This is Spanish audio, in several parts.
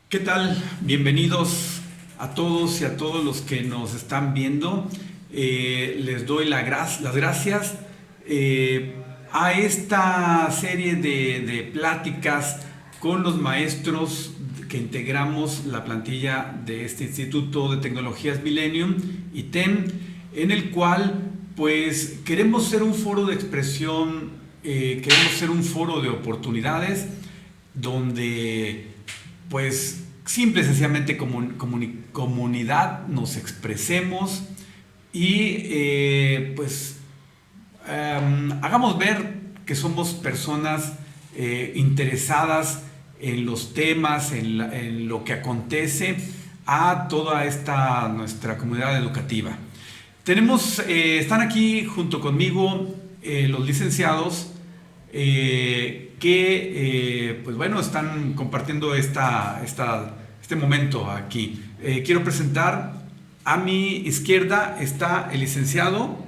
¿Qué tal? Bienvenidos a todos y a todos los que nos están viendo. Les doy las gracias a esta serie de pláticas con los maestros que integramos la plantilla de este Instituto de Tecnologías Millennium, ITEM, en el cual pues queremos ser un foro de expresión, queremos ser un foro de oportunidades donde pues simple y sencillamente comunidad nos expresemos y hagamos ver que somos personas interesadas en los temas, en lo que acontece a toda esta nuestra comunidad educativa. Están aquí junto conmigo los licenciados están compartiendo este momento aquí. Quiero presentar, a mi izquierda está el licenciado.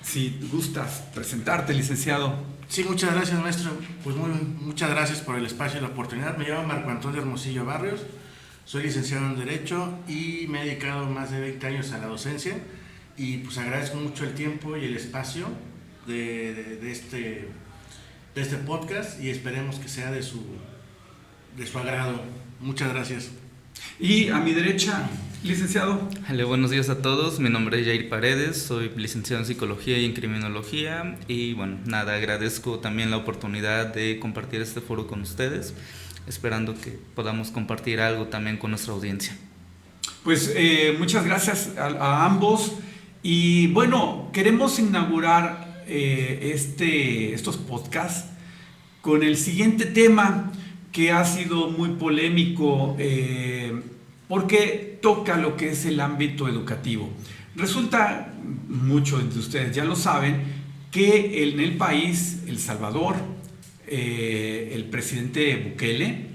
Si gustas presentarte, licenciado. Sí, muchas gracias, maestro. Pues muchas gracias por el espacio y la oportunidad. Me llamo Marco Antonio Hermosillo Barrios, soy licenciado en Derecho y me he dedicado más de 20 años a la docencia y pues agradezco mucho el tiempo y el espacio de este podcast y esperemos que sea de su agrado. Muchas gracias. Y a mi derecha, licenciado. Hola, buenos días a todos. Mi nombre es Jair Paredes, soy licenciado en Psicología y en Criminología y agradezco también la oportunidad de compartir este foro con ustedes, esperando que podamos compartir algo también con nuestra audiencia. Pues muchas gracias a ambos y bueno, queremos inaugurar estos podcasts con el siguiente tema que ha sido muy polémico porque toca lo que es el ámbito educativo. Resulta, muchos de ustedes ya lo saben, que en el país, El Salvador, el presidente Bukele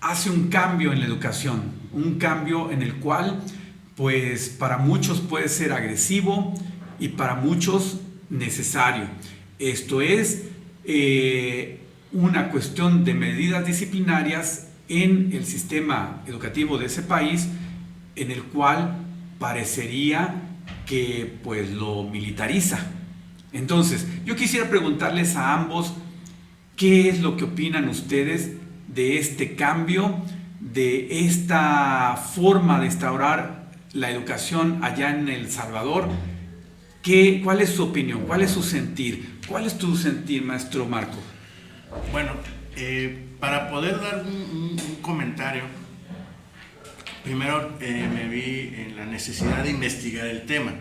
hace un cambio en la educación, un cambio en el cual pues para muchos puede ser agresivo y para muchos necesario. Esto es una cuestión de medidas disciplinarias en el sistema educativo de ese país, en el cual parecería que pues lo militariza. Entonces, yo quisiera preguntarles a ambos qué es lo que opinan ustedes de este cambio, de esta forma de instaurar la educación allá en El Salvador. ¿Cuál es su opinión? ¿Cuál es su sentir? ¿Cuál es tu sentir, maestro Marco? Bueno, para poder dar un comentario, primero me vi en la necesidad de investigar el tema.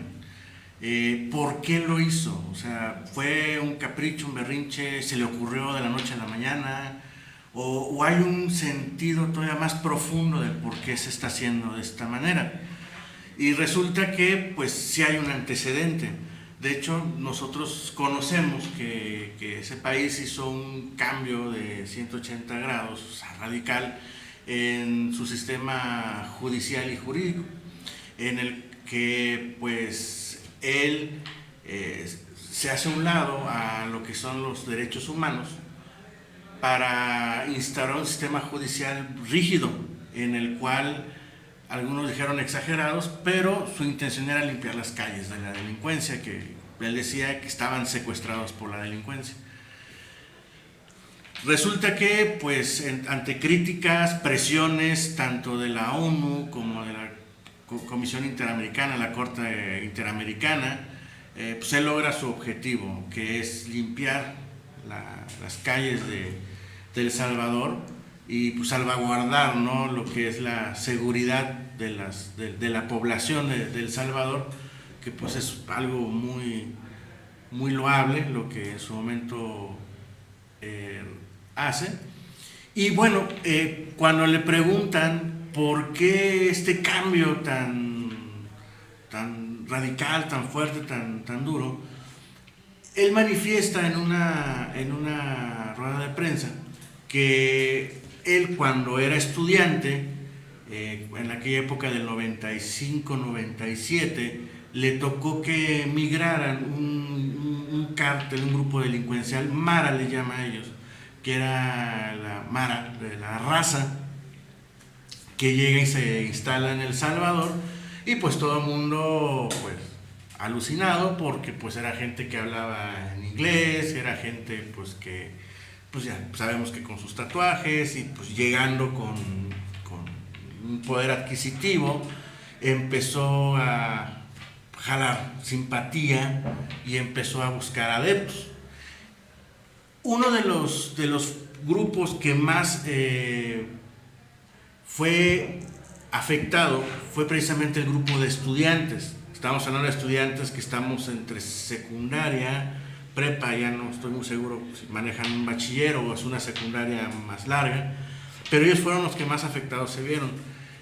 ¿Por qué lo hizo? O sea, ¿fue un capricho, un berrinche? ¿Se le ocurrió de la noche a la mañana? ¿O hay un sentido todavía más profundo del por qué se está haciendo de esta manera? Y resulta que pues sí hay un antecedente. De hecho, nosotros conocemos que ese país hizo un cambio de 180 grados, o sea, radical, en su sistema judicial y jurídico, en el que pues él se hace a un lado a lo que son los derechos humanos para instaurar un sistema judicial rígido, en el cual algunos dijeron exagerados, pero su intención era limpiar las calles de la delincuencia, que él decía que estaban secuestrados por la delincuencia. Resulta que, pues, ante críticas, presiones, tanto de la ONU como de la Comisión Interamericana, la Corte Interamericana, pues él logra su objetivo, que es limpiar las calles de El Salvador y pues salvaguardar, ¿no?, lo que es la seguridad de la población de El Salvador, que pues es algo muy, muy loable lo que en su momento hace. Y bueno, cuando le preguntan por qué este cambio tan radical, tan fuerte, tan duro, él manifiesta en una rueda de prensa que él, cuando era estudiante, en aquella época del 95-97, le tocó que migraran un cártel, un grupo delincuencial, Mara le llama a ellos, que era la Mara, de la raza, que llega y se instala en El Salvador, y pues todo el mundo pues alucinado, porque pues era gente que hablaba en inglés, era gente pues que pues ya sabemos que con sus tatuajes y pues llegando con un poder adquisitivo, empezó a jalar simpatía y empezó a buscar adeptos. Uno de los grupos que más fue afectado fue precisamente el grupo de estudiantes. Estamos hablando de estudiantes que estamos entre secundaria, prepa, ya no estoy muy seguro si manejan un bachiller o es una secundaria más larga, pero ellos fueron los que más afectados se vieron.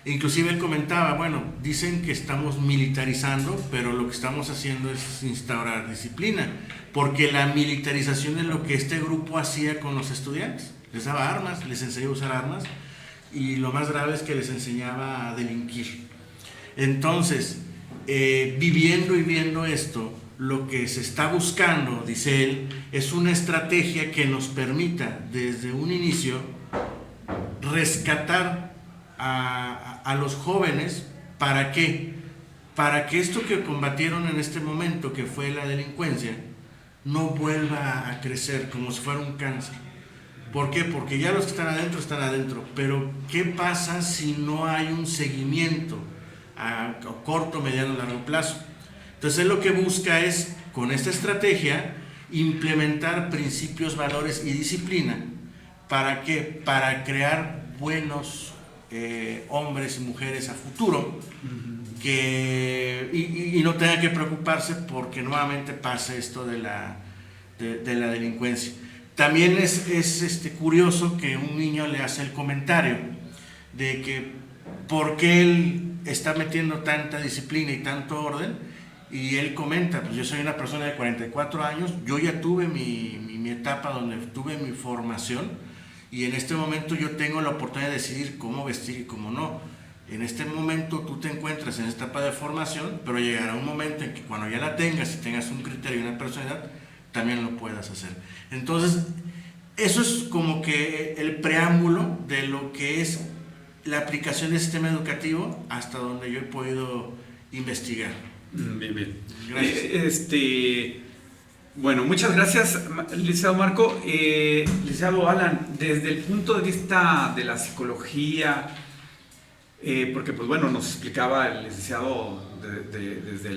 Inclusive él comentaba, bueno, dicen que estamos militarizando, pero lo que estamos haciendo es instaurar disciplina, porque la militarización es lo que este grupo hacía con los estudiantes. Les daba armas, les enseñaba a usar armas, y lo más grave es que les enseñaba a delinquir. Entonces, viviendo y viendo esto, lo que se está buscando, dice él, es una estrategia que nos permita desde un inicio rescatar a los jóvenes. ¿Para qué? Para que esto que combatieron en este momento, que fue la delincuencia, no vuelva a crecer como si fuera un cáncer. ¿Por qué? Porque ya los que están adentro, pero ¿qué pasa si no hay un seguimiento a corto, mediano, largo plazo? Entonces él lo que busca es, con esta estrategia, implementar principios, valores y disciplina. ¿Para qué? Para crear buenos hombres y mujeres a futuro, y no tengan que preocuparse porque nuevamente pasa esto de la delincuencia. También es curioso que un niño le hace el comentario de que por qué él está metiendo tanta disciplina y tanto orden, y él comenta, pues yo soy una persona de 44 años, yo ya tuve mi etapa donde tuve mi formación, y en este momento yo tengo la oportunidad de decidir cómo vestir y cómo no. En este momento tú te encuentras en esta etapa de formación, pero llegará un momento en que cuando ya la tengas y tengas un criterio y una personalidad, también lo puedas hacer. Entonces, eso es como que el preámbulo de lo que es la aplicación del sistema educativo hasta donde yo he podido investigar. Bien. Gracias. Bueno, muchas gracias, licenciado Marco. Licenciado Alan, desde el punto de vista de la psicología, porque pues bueno, nos explicaba el licenciado desde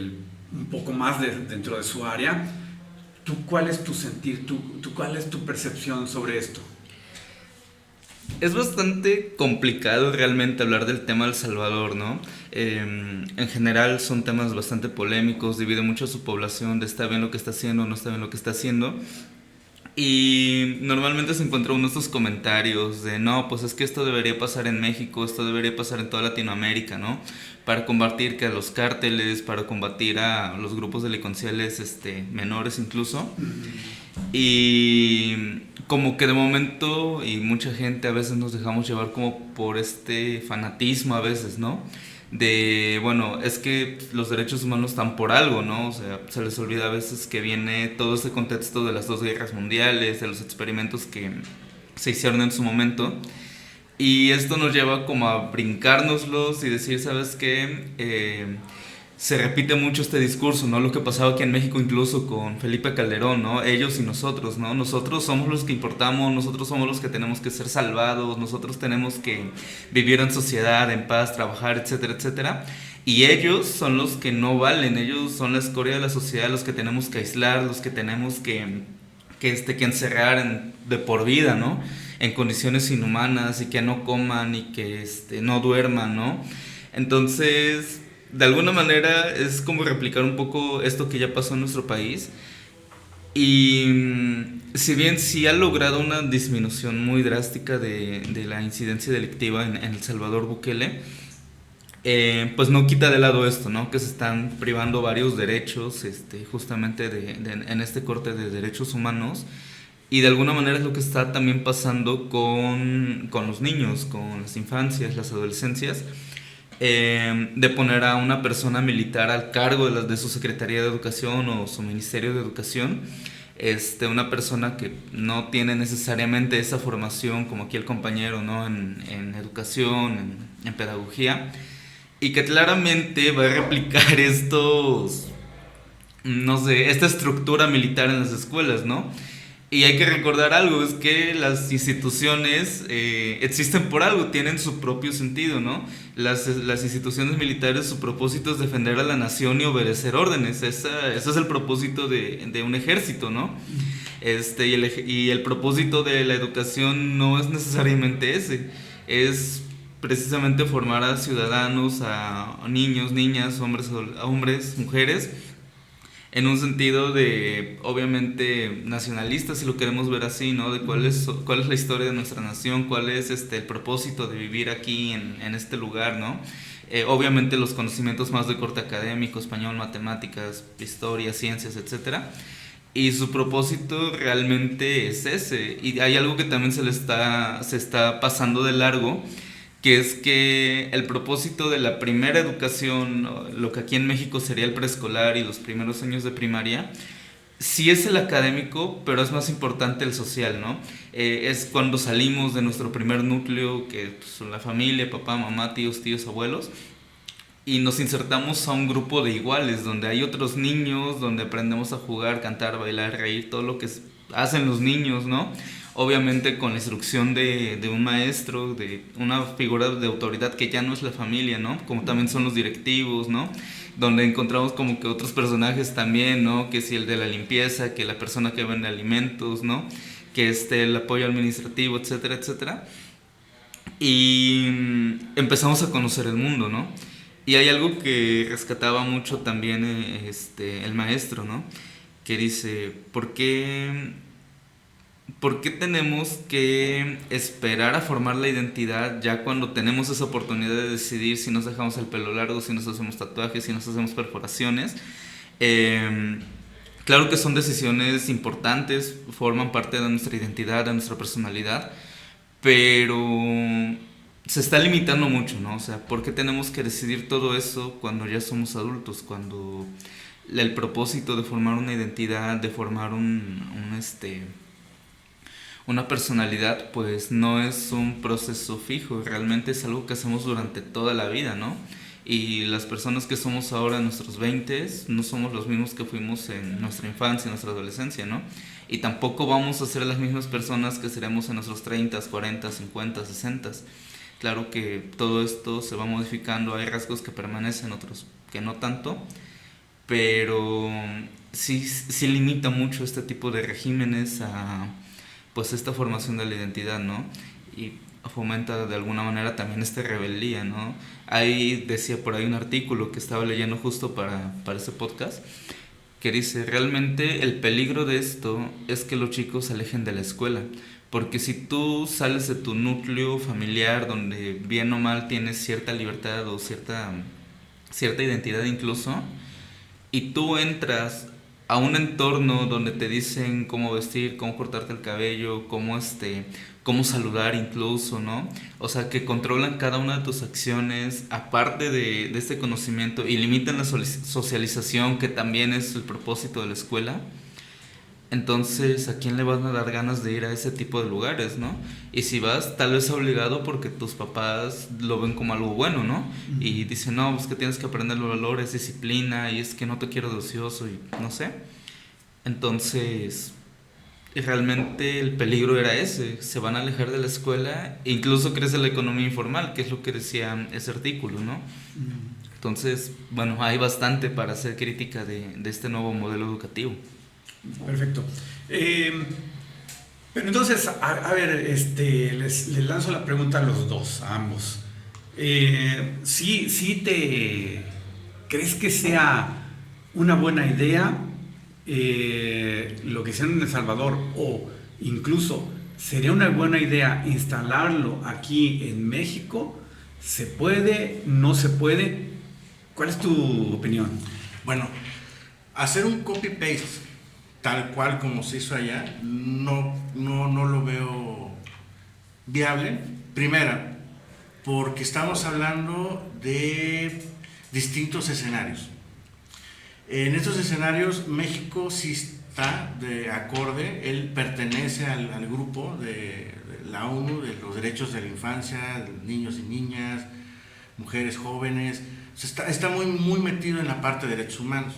un poco más dentro de su área, ¿tú cuál es tu sentir, cuál es tu percepción sobre esto? Es bastante complicado realmente hablar del tema del Salvador, ¿no? En general son temas bastante polémicos, divide mucho a su población de está bien lo que está haciendo, no está bien lo que está haciendo. Y normalmente se encuentra uno de estos comentarios de no, pues es que esto debería pasar en México, esto debería pasar en toda Latinoamérica, ¿no? Para combatir que a los cárteles, para combatir a los grupos delincuenciales menores incluso. Y como que de momento, y mucha gente a veces nos dejamos llevar como por este fanatismo a veces, ¿no? De, bueno, es que los derechos humanos están por algo, ¿no? O sea, se les olvida a veces que viene todo este contexto de las 2 guerras mundiales, de los experimentos que se hicieron en su momento. Y esto nos lleva como a brincárnoslos y decir, ¿sabes qué? Se repite mucho este discurso, ¿no? Lo que pasaba aquí en México incluso con Felipe Calderón, ¿no? Ellos y nosotros, ¿no? Nosotros somos los que importamos, nosotros somos los que tenemos que ser salvados, nosotros tenemos que vivir en sociedad, en paz, trabajar, etcétera, etcétera. Y ellos son los que no valen, ellos son la escoria de la sociedad, los que tenemos que aislar, los que tenemos que encerrar de por vida, ¿no? En condiciones inhumanas y que no coman y que no duerman, ¿no? Entonces, de alguna manera es como replicar un poco esto que ya pasó en nuestro país. Y si bien sí ha logrado una disminución muy drástica de la incidencia delictiva en El Salvador Bukele, pues no quita de lado esto, ¿no? Que se están privando varios derechos, justamente en este corte de derechos humanos. Y de alguna manera es lo que está también pasando con los niños, con las infancias, las adolescencias, de poner a una persona militar al cargo de su Secretaría de Educación o su Ministerio de Educación, una persona que no tiene necesariamente esa formación como aquí el compañero, ¿no? En educación, en pedagogía, y que claramente va a replicar no sé, esta estructura militar en las escuelas, ¿no? Y hay que recordar algo, es que las instituciones existen por algo, tienen su propio sentido, ¿no? Las instituciones militares, su propósito es defender a la nación y obedecer órdenes. Ese es el propósito de un ejército, ¿no? Y el propósito de la educación no es necesariamente ese, es precisamente formar a ciudadanos, a niños, niñas, hombres, mujeres, en un sentido de, obviamente, nacionalista, si lo queremos ver así, ¿no? De cuál es la historia de nuestra nación, cuál es el propósito de vivir aquí en este lugar, ¿no? Obviamente los conocimientos más de corte académico, español, matemáticas, historia, ciencias, etcétera. Y su propósito realmente es ese. Y hay algo que también se está pasando de largo, que es que el propósito de la primera educación, lo que aquí en México sería el preescolar y los primeros años de primaria, sí es el académico, pero es más importante el social, ¿no? Es cuando salimos de nuestro primer núcleo, que son la familia, papá, mamá, tíos, abuelos, y nos insertamos a un grupo de iguales, donde hay otros niños, donde aprendemos a jugar, cantar, bailar, reír, todo lo que hacen los niños, ¿no? Obviamente con la instrucción de un maestro, de una figura de autoridad que ya no es la familia, ¿no? Como también son los directivos, ¿no? Donde encontramos como que otros personajes también, ¿no? Que si el de la limpieza, que la persona que vende alimentos, ¿no? Que el apoyo administrativo, etcétera, etcétera. Y empezamos a conocer el mundo, ¿no? Y hay algo que rescataba mucho también el maestro, ¿no? Que dice, ¿por qué tenemos que esperar a formar la identidad ya cuando tenemos esa oportunidad de decidir si nos dejamos el pelo largo, si nos hacemos tatuajes, si nos hacemos perforaciones? Claro que son decisiones importantes, forman parte de nuestra identidad, de nuestra personalidad, pero se está limitando mucho, ¿no? O sea, ¿por qué tenemos que decidir todo eso cuando ya somos adultos? Cuando el propósito de formar una identidad, de formar una personalidad, pues no es un proceso fijo, realmente es algo que hacemos durante toda la vida, ¿no? Y las personas que somos ahora en nuestros 20s no somos los mismos que fuimos en nuestra infancia, en nuestra adolescencia, ¿no? Y tampoco vamos a ser las mismas personas que seremos en nuestros 30s, 40s, 50s, 60s. Claro que todo esto se va modificando, hay rasgos que permanecen, otros que no tanto, pero sí limita mucho este tipo de regímenes a pues esta formación de la identidad, ¿no? Y fomenta de alguna manera también esta rebeldía, ¿no? Ahí decía por ahí un artículo que estaba leyendo justo para ese podcast, que dice, realmente el peligro de esto es que los chicos se alejen de la escuela, porque si tú sales de tu núcleo familiar donde bien o mal tienes cierta libertad o cierta identidad incluso, y tú entras a un entorno donde te dicen cómo vestir, cómo cortarte el cabello, cómo saludar incluso, ¿no? O sea, que controlan cada una de tus acciones, aparte de este conocimiento, y limitan la socialización, que también es el propósito de la escuela. Entonces, ¿a quién le van a dar ganas de ir a ese tipo de lugares, no? Y si vas, tal vez obligado porque tus papás lo ven como algo bueno, ¿no? Uh-huh. Y dicen, no, pues que tienes que aprender los valores, disciplina, y es que no te quiero de ocioso, y no sé. Entonces, realmente el peligro era ese, se van a alejar de la escuela, e incluso crece la economía informal, que es lo que decía ese artículo, ¿no? Uh-huh. Entonces, bueno, hay bastante para hacer crítica de este nuevo modelo educativo. Perfecto. Pero entonces, a ver, les lanzo la pregunta a los dos, a ambos. ¿Sí te crees que sea una buena idea lo que hicieron en El Salvador, o incluso sería una buena idea instalarlo aquí en México? ¿Se puede? ¿No se puede? ¿Cuál es tu opinión? Bueno, hacer un copy-paste tal cual como se hizo allá, no lo veo viable. Primera, porque estamos hablando de distintos escenarios. En estos escenarios, México sí está de acorde, él pertenece al grupo de la ONU de los derechos de la infancia, de niños y niñas, mujeres jóvenes, o sea, está muy, muy metido en la parte de derechos humanos.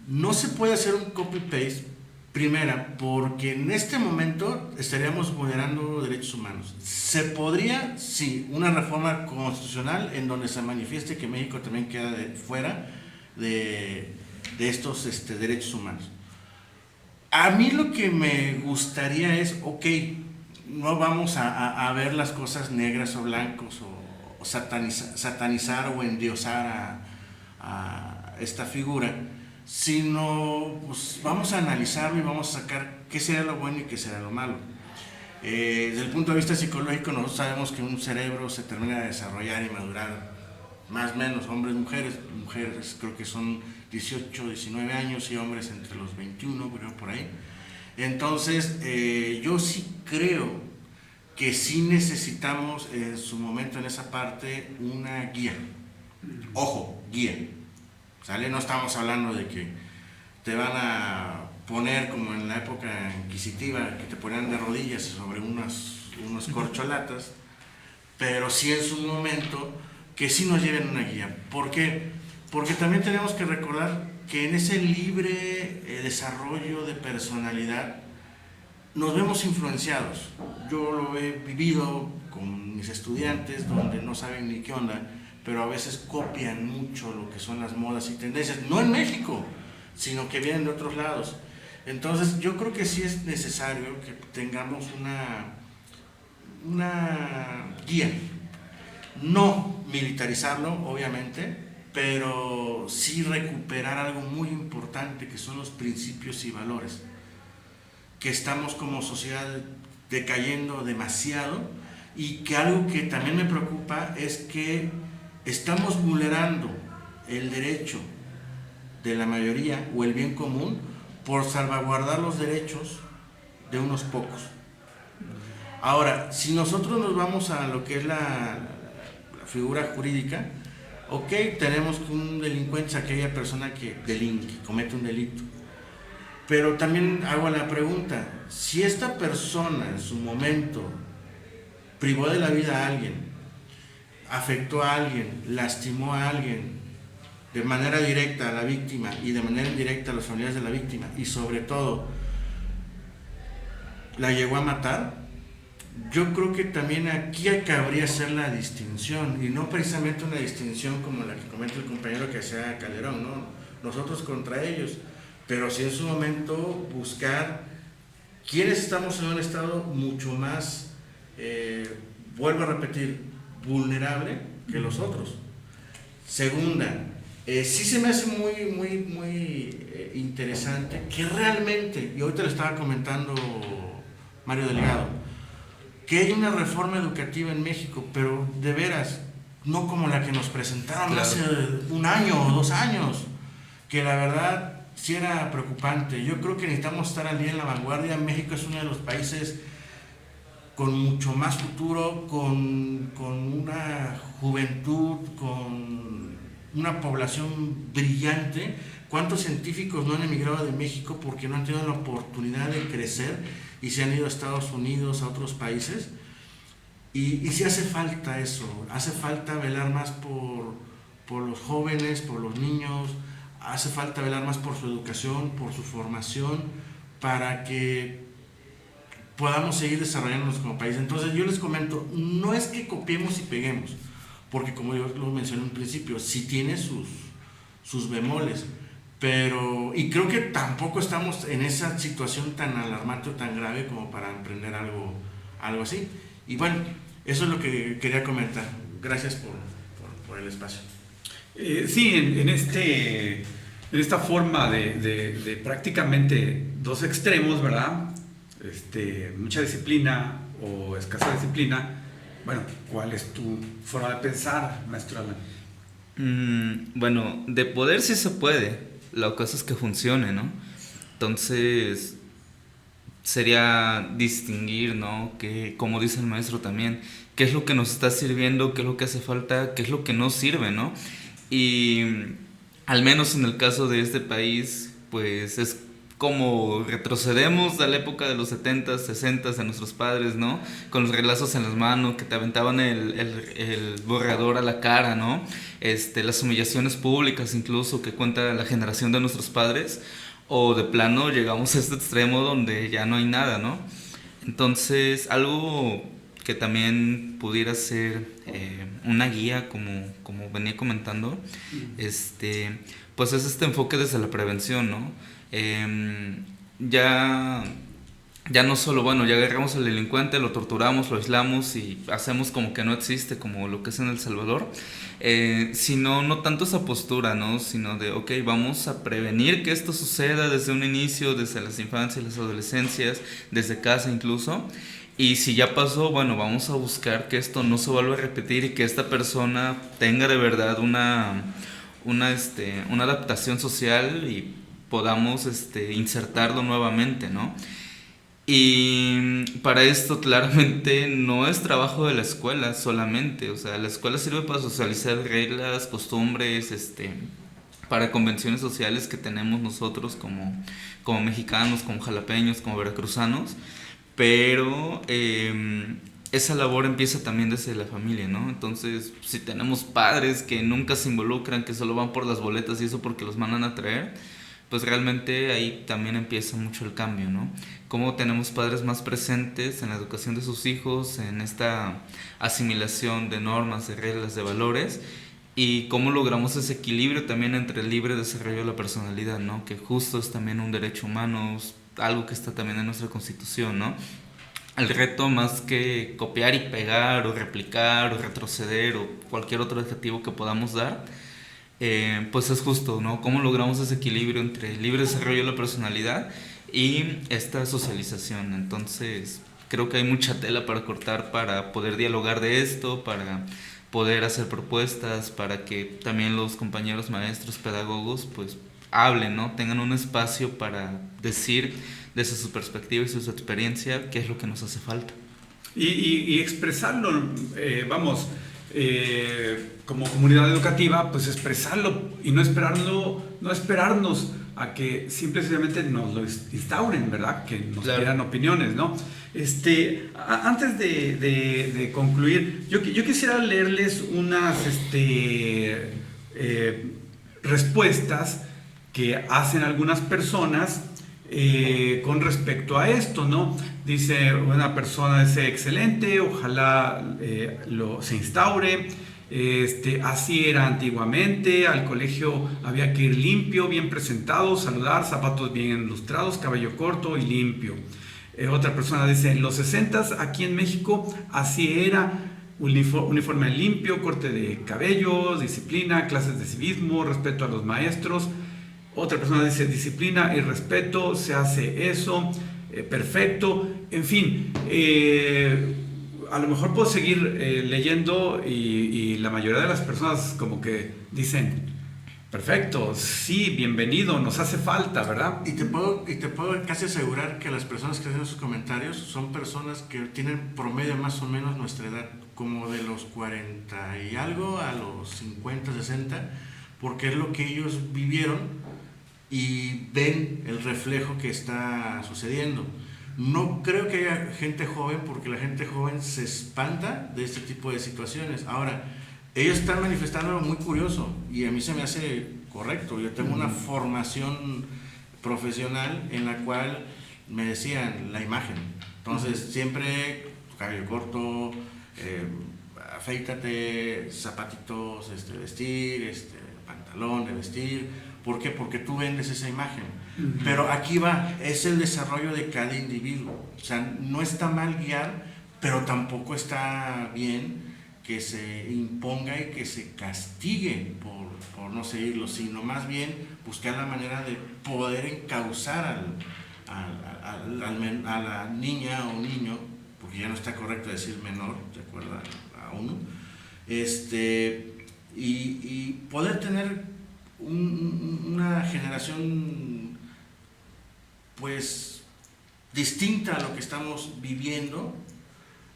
No se puede hacer un copy-paste, primera, porque en este momento estaríamos vulnerando derechos humanos. Se podría, sí, una reforma constitucional en donde se manifieste que México también queda fuera de estos derechos humanos. A mí lo que me gustaría es, ok, no vamos a ver las cosas negras o blancos o satanizar o endiosar a esta figura, sino pues, vamos a analizarlo y vamos a sacar qué será lo bueno y qué será lo malo. Desde el punto de vista psicológico, nosotros sabemos que un cerebro se termina de desarrollar y madurar más o menos, hombres, mujeres creo que son 18, 19 años y hombres entre los 21, creo por ahí. Entonces, yo sí creo que sí necesitamos en su momento en esa parte una guía. Ojo, guía. ¿Sale? No estamos hablando de que te van a poner como en la época inquisitiva, que te ponían de rodillas sobre unos corcholatas, pero sí en su momento que sí nos lleven una guía. ¿Por qué? Porque también tenemos que recordar que en ese libre desarrollo de personalidad nos vemos influenciados. Yo lo he vivido con mis estudiantes donde no saben ni qué onda, pero a veces copian mucho lo que son las modas y tendencias, no en México, sino que vienen de otros lados. Entonces yo creo que sí es necesario que tengamos una guía, no militarizarlo obviamente, pero sí recuperar algo muy importante que son los principios y valores, que estamos como sociedad decayendo demasiado, y que algo que también me preocupa es que estamos vulnerando el derecho de la mayoría o el bien común por salvaguardar los derechos de unos pocos. Ahora, si nosotros nos vamos a lo que es la figura jurídica, ok, tenemos que un delincuente es aquella persona que delinque, comete un delito. Pero también hago la pregunta, si esta persona en su momento privó de la vida a alguien, afectó a alguien, lastimó a alguien de manera directa a la víctima y de manera indirecta a los familiares de la víctima, y sobre todo la llegó a matar, yo creo que también aquí cabría hacer la distinción, y no precisamente una distinción como la que comenta el compañero que hacía Calderón, ¿no? Nosotros contra ellos, pero sí en su momento buscar quiénes estamos en un estado mucho más, vuelvo a repetir, vulnerable que los otros. Segunda, sí se me hace muy interesante que realmente, y ahorita le estaba comentando Mario Delgado, que hay una reforma educativa en México, pero de veras, no como la que nos presentaron claro, hace un año o 2 años, que la verdad sí era preocupante. Yo creo que necesitamos estar al día en la vanguardia. México es uno de los países con mucho más futuro, con una juventud, con una población brillante. ¿Cuántos científicos no han emigrado de México porque no han tenido la oportunidad de crecer y se han ido a Estados Unidos, a otros países? Y sí hace falta eso, hace falta velar más por los jóvenes, por los niños, hace falta velar más por su educación, por su formación, para que podamos seguir desarrollándonos como país. Entonces yo les comento, no es que copiemos y peguemos, porque como yo lo mencioné en un principio, sí tiene sus bemoles, pero, y creo que tampoco estamos en esa situación tan alarmante o tan grave como para emprender algo así. Y bueno, eso es lo que quería comentar. Gracias por el espacio. Sí, en esta forma de prácticamente dos extremos, ¿verdad? Mucha disciplina o escasa disciplina. Bueno, ¿cuál es tu forma de pensar, maestro Alan? Bueno, de poder sí se puede. La cosa es que funcione, ¿no? Entonces, sería distinguir, ¿no? Que, como dice el maestro también, qué es lo que nos está sirviendo, qué es lo que hace falta, qué es lo que no sirve, ¿no? Y al menos en el caso de este país, pues es como retrocedemos a la época de los 70s, 60s de nuestros padres, ¿no? Con los relazos en las manos, que te aventaban el borrador a la cara, ¿no? Las humillaciones públicas incluso que cuenta la generación de nuestros padres, o de plano llegamos a este extremo donde ya no hay nada, ¿no? Entonces, algo que también pudiera ser una guía, como venía comentando, pues es este enfoque desde la prevención, ¿no? Eh, ya, ya no solo, bueno, ya agarramos al delincuente, lo torturamos, lo aislamos y hacemos como que no existe, como lo que es en El Salvador, sino no tanto esa postura, ¿no? Sino de, ok, vamos a prevenir que esto suceda desde un inicio, desde las infancias, las adolescencias, desde casa incluso. Y si ya pasó, bueno, vamos a buscar que esto no se vuelva a repetir y que esta persona tenga de verdad una adaptación social y podamos insertarlo nuevamente, ¿no? Y para esto claramente no es trabajo de la escuela solamente, o sea, la escuela sirve para socializar reglas, costumbres, para convenciones sociales que tenemos nosotros como mexicanos, como jalapeños, como veracruzanos, pero esa labor empieza también desde la familia, ¿no? Entonces, si tenemos padres que nunca se involucran, que solo van por las boletas y eso porque los mandan a traer, pues realmente ahí también empieza mucho el cambio, ¿no? Cómo tenemos padres más presentes en la educación de sus hijos, en esta asimilación de normas, de reglas, de valores, y cómo logramos ese equilibrio también entre el libre desarrollo de la personalidad, ¿no? Que justo es también un derecho humano, algo que está también en nuestra Constitución, ¿no? El reto, más que copiar y pegar o replicar o retroceder o cualquier otro adjetivo que podamos dar, pues es justo, ¿no? Cómo logramos ese equilibrio entre el libre desarrollo de la personalidad y esta socialización. Entonces, creo que hay mucha tela para cortar para poder dialogar de esto, para poder hacer propuestas, para que también los compañeros maestros, pedagogos, pues hablen, ¿no? Tengan un espacio para decir desde su perspectiva y su experiencia qué es lo que nos hace falta. Y expresarlo, vamos, como comunidad educativa, pues expresarlo y no esperarnos a que simplemente nos lo instauren, ¿verdad? Que nos pidan opiniones, ¿no? Antes de concluir, yo quisiera leerles unas respuestas que hacen algunas personas con respecto a esto, ¿no? Dice una persona, dice, excelente, ojalá se instaure. Así era antiguamente, al colegio había que ir limpio, bien presentado, saludar, zapatos bien lustrados, cabello corto y limpio. Otra persona dice, en los 60s aquí en México así era, uniforme limpio, corte de cabello, disciplina, clases de civismo, respeto a los maestros. Otra persona dice, disciplina y respeto, se hace eso, perfecto. En fin, a lo mejor puedo seguir leyendo y la mayoría de las personas como que dicen, perfecto, sí, bienvenido, nos hace falta, ¿verdad? Y te puedo casi asegurar que las personas que hacen sus comentarios son personas que tienen promedio más o menos nuestra edad, como de los 40 y algo a los 50, 60, porque es lo que ellos vivieron y ven el reflejo que está sucediendo. No creo que haya gente joven, porque la gente joven se espanta de este tipo de situaciones. Ahora, ellos están manifestando algo muy curioso y a mí se me hace correcto. Yo tengo una formación profesional en la cual me decían la imagen. Entonces, siempre cabello corto, afeítate, zapatitos de vestir, pantalón de vestir. ¿Por qué? Porque tú vendes esa imagen. Pero aquí es el desarrollo de cada individuo. O sea, no está mal guiar, pero tampoco está bien que se imponga y que se castigue por no seguirlo, sino más bien buscar la manera de poder encauzar a la niña o niño, porque ya no está correcto decir menor, de acuerdo a uno, y poder tener una generación pues distinta a lo que estamos viviendo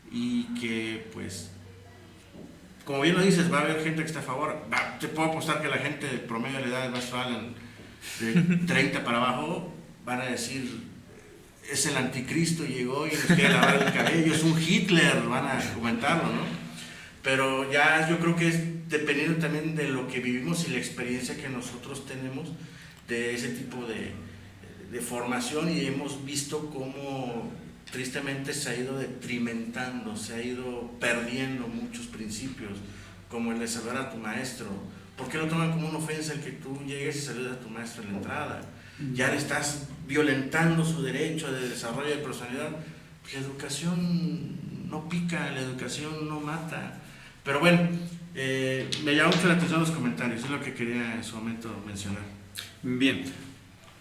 y que pues como bien lo dices, va a haber gente que está a favor. Te puedo apostar que la gente de promedio de la edad del maestro Alan, de 30 para abajo, van a decir, es el anticristo, llegó y nos quiere lavar el cabello, es un Hitler, van a comentarlo, ¿no? Pero ya yo creo que es dependiendo también de lo que vivimos y la experiencia que nosotros tenemos de ese tipo de formación, y hemos visto cómo tristemente se ha ido detrimentando, se ha ido perdiendo muchos principios, como el de saludar a tu maestro. ¿Por qué lo toman como una ofensa el que tú llegues y saludes a tu maestro en la entrada? Ya le estás violentando su derecho de desarrollo de personalidad. La educación no pica, la educación no mata. Pero bueno, me llama mucho la atención los comentarios, es lo que quería en su momento mencionar. Bien,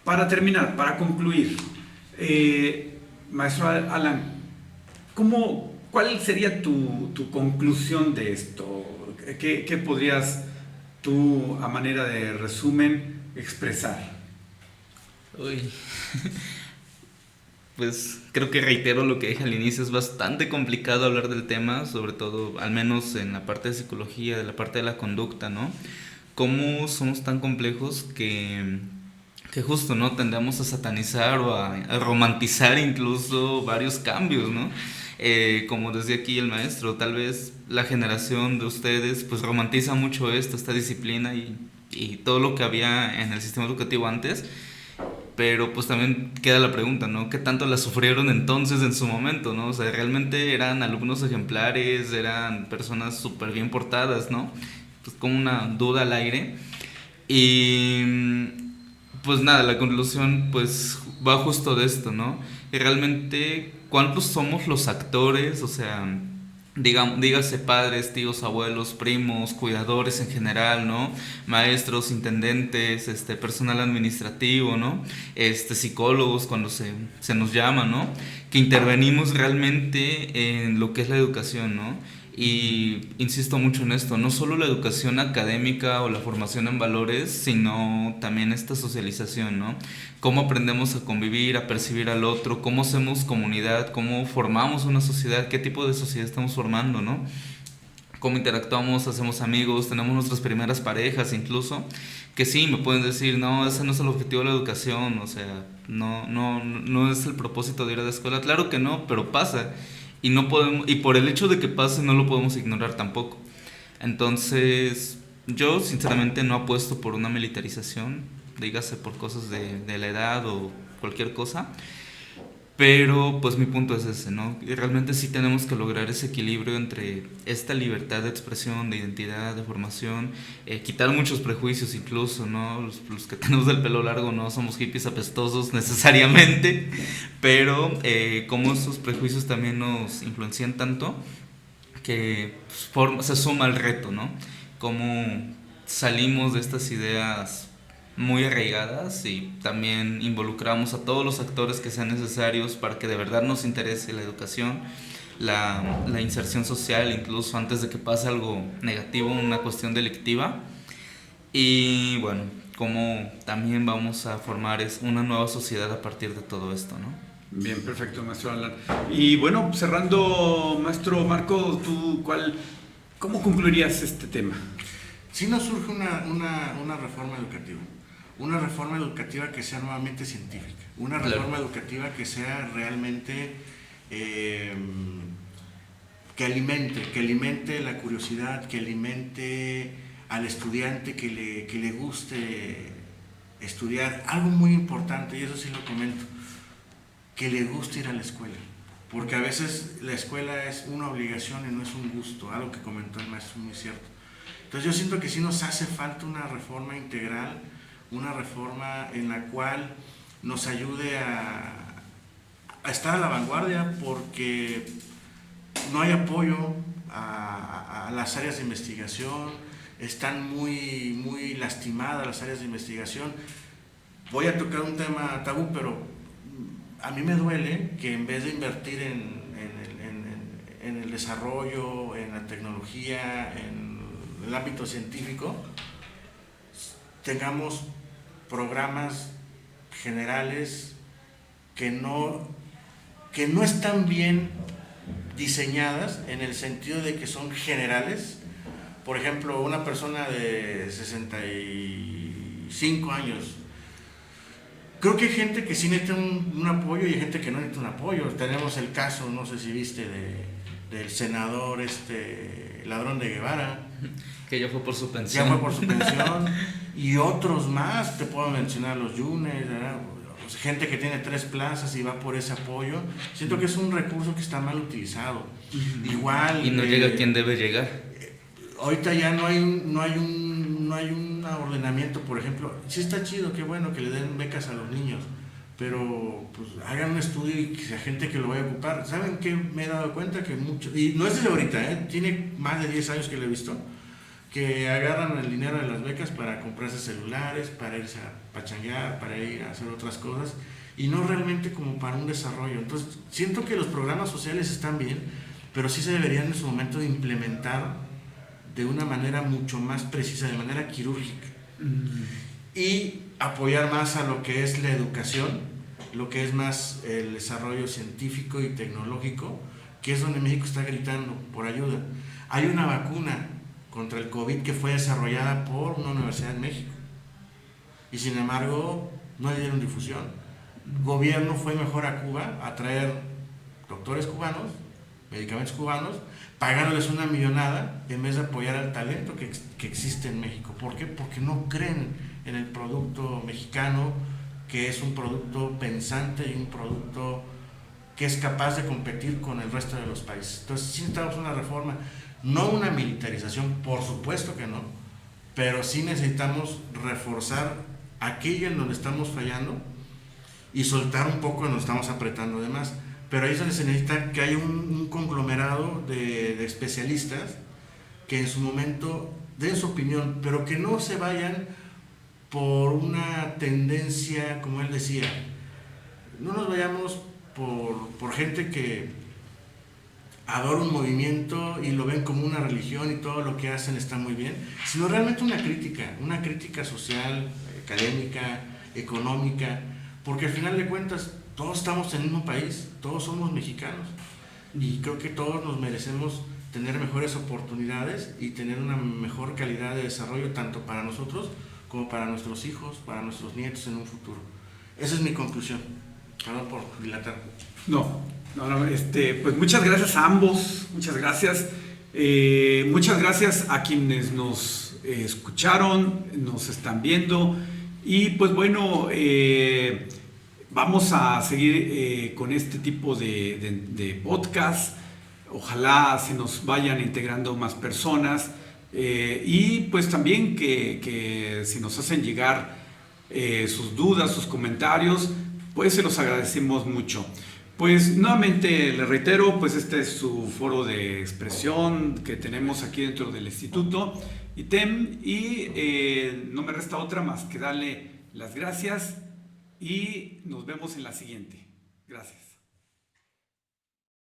para terminar, para concluir, maestro Alan, ¿cuál sería tu conclusión de esto? ¿Qué podrías tú, a manera de resumen, expresar? Uy. Pues creo que reitero lo que dije al inicio, es bastante complicado hablar del tema, sobre todo, al menos en la parte de psicología, de la parte de la conducta, ¿no? Cómo somos tan complejos que justo, ¿no? Tendemos a satanizar o a romantizar incluso varios cambios, ¿no? Como decía aquí el maestro, tal vez la generación de ustedes pues romantiza mucho esta disciplina y todo lo que había en el sistema educativo antes, pero pues también queda la pregunta, ¿no? ¿Qué tanto la sufrieron entonces en su momento, ¿no? O sea, realmente eran alumnos ejemplares, eran personas súper bien portadas, ¿no? Pues como una duda al aire. Y pues nada, la conclusión pues va justo de esto, ¿no? Y realmente, ¿cuántos somos los actores? O sea, dígase padres, tíos, abuelos, primos, cuidadores en general, ¿no? Maestros, intendentes, personal administrativo, ¿no? Psicólogos cuando se nos llama, ¿no? Que intervenimos realmente en lo que es la educación, ¿no? Y insisto mucho en esto, no solo la educación académica o la formación en valores, sino también esta socialización, ¿no? Cómo aprendemos a convivir, a percibir al otro, cómo hacemos comunidad, cómo formamos una sociedad, qué tipo de sociedad estamos formando, ¿no? Cómo interactuamos, hacemos amigos, tenemos nuestras primeras parejas incluso, que sí, me pueden decir, no, ese no es el objetivo de la educación, o sea, no es el propósito de ir a la escuela. Claro que no, pero pasa. Y no podemos, y por el hecho de que pase no lo podemos ignorar tampoco. Entonces, yo sinceramente no apuesto por una militarización, dígase por cosas de la edad o cualquier cosa, pero pues mi punto es ese, ¿no? Y realmente sí tenemos que lograr ese equilibrio entre esta libertad de expresión, de identidad, de formación, quitar muchos prejuicios incluso, ¿no? Los que tenemos el pelo largo no somos hippies apestosos necesariamente, pero cómo esos prejuicios también nos influencian tanto que pues, se suma el reto, ¿no? Cómo salimos de estas ideas muy arraigadas y también involucramos a todos los actores que sean necesarios para que de verdad nos interese la educación, la inserción social, incluso antes de que pase algo negativo, una cuestión delictiva. Y bueno, cómo también vamos a formar una nueva sociedad a partir de todo esto, ¿no? Bien, perfecto, maestro Alan. Y bueno, cerrando, maestro Marco, ¿cómo concluirías este tema? Si nos surge una reforma educativa. Una reforma educativa que sea nuevamente científica, una reforma educativa que sea realmente que alimente la curiosidad, que alimente al estudiante, que le guste estudiar. Algo muy importante, y eso sí lo comento, que le guste ir a la escuela, porque a veces la escuela es una obligación y no es un gusto, algo que comentó el maestro muy cierto. Entonces yo siento que sí nos hace falta una reforma integral, una reforma en la cual nos ayude a estar a la vanguardia, porque no hay apoyo a las áreas de investigación, están muy lastimadas las áreas de investigación. Voy a tocar un tema tabú, pero a mí me duele que en vez de invertir en el desarrollo, en la tecnología, en el ámbito científico, tengamos programas generales que no están bien diseñadas, en el sentido de que son generales, por ejemplo, una persona de 65 años. Creo que hay gente que sí necesita un apoyo y hay gente que no necesita un apoyo. Tenemos el caso, no sé si viste, del senador Ladrón de Guevara. Que ya fue por su pensión. Ya fue por su pensión. Y otros más, te puedo mencionar los Yunes, ¿verdad? Pues gente que tiene 3 plazas y va por ese apoyo. Siento que es un recurso que está mal utilizado. Igual. Y no llega a quien debe llegar. Ahorita ya no hay un ordenamiento, por ejemplo. Sí está chido, qué bueno que le den becas a los niños, pero pues hagan un estudio y que sea gente que lo vaya a ocupar. ¿Saben qué? Me he dado cuenta que mucho, y no es desde ahorita, tiene más de 10 años que lo he visto, que agarran el dinero de las becas para comprarse celulares, para irse a pachanguear, para ir a hacer otras cosas, y no realmente como para un desarrollo. Entonces, siento que los programas sociales están bien, pero sí se deberían en su momento de implementar de una manera mucho más precisa, de manera quirúrgica, y apoyar más a lo que es la educación, lo que es más el desarrollo científico y tecnológico, que es donde México está gritando por ayuda. Hay una vacuna contra el COVID que fue desarrollada por una universidad en México, y sin embargo no le dieron difusión. El gobierno fue mejor a Cuba a traer doctores cubanos, medicamentos cubanos, pagándoles una millonada en vez de apoyar al talento que existe en México. ¿Por qué? Porque no creen en el producto mexicano, que es un producto pensante y un producto que es capaz de competir con el resto de los países. Entonces sí necesitamos una reforma, no una militarización, por supuesto que no, pero sí necesitamos reforzar aquello en donde estamos fallando y soltar un poco en donde estamos apretando de más. Pero ahí es donde se necesita que haya un conglomerado de especialistas que en su momento den su opinión, pero que no se vayan por una tendencia, como él decía, no nos vayamos por gente que adora un movimiento y lo ven como una religión y todo lo que hacen está muy bien, sino realmente una crítica social, académica, económica, porque al final de cuentas todos estamos en el mismo país, todos somos mexicanos y creo que todos nos merecemos tener mejores oportunidades y tener una mejor calidad de desarrollo tanto para nosotros como para nuestros hijos, para nuestros nietos en un futuro. Esa es mi conclusión. Perdón por dilatar. No, pues muchas gracias a ambos, muchas gracias. Muchas gracias a quienes nos escucharon, nos están viendo y pues bueno, vamos a seguir con este tipo de podcast. Ojalá se nos vayan integrando más personas y pues también que si nos hacen llegar sus dudas, sus comentarios, pues se los agradecemos mucho. Pues nuevamente les reitero, pues este es su foro de expresión que tenemos aquí dentro del Instituto ITEM y no me resta otra más que darle las gracias y nos vemos en la siguiente. Gracias.